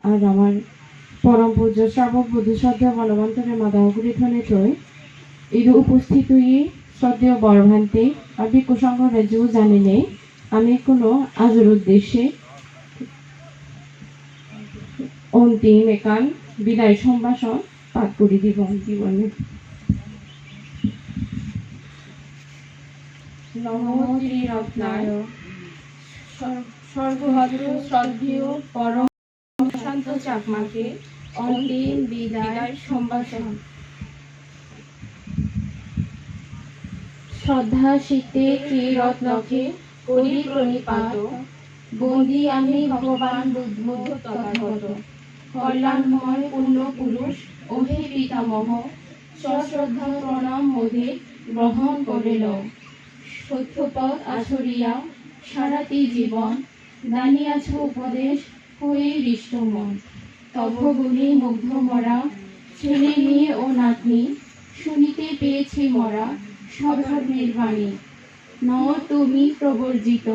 আর আমার পরম পূজ্য সর্ববধূ শ্রদ্ধেয় বলবন্তরে মাদাগুরি ধনিতই ಇದು উপস্থিতই শ্রদ্ধেয় বরভান্তে আর বিকুসংঘ রাজ্য জানিলে আমি কোনো আজর উদ্দেশ্যে অন্তিম একান বিদায় সম্ভাষণ পাঠ করে দিব জীবনে। নমো শ্রীরত্নায় সর্বভদ্র শ্রদ্ধেয় পরম শান্ত চাকমাকে অন্তিম বিদায় সম্ভাষণ। শ্রদ্ধা শীতে শ্রীরত্নকে করি প্রণিপাত, বন্দি আমি ভগবান বুদ্ধ তথাগত। কল্যাণময় পূর্ণ পুরুষ ওহে পিতামহ, সশ্রদ্ধা প্রণাম মোদে গ্রহণ করিল। সত্যপথ আছড়িয়া সারাটি জীবন দানিয়াছ উপদেশ হয়ে হৃষ্টমন। তব গুণে মুগ্ধ মরা ছেলে মেয়ে ও নাতনি শুনিতে পেয়েছে মরা স্বধর্মের বাণী। ন তুমি প্রবর্জিত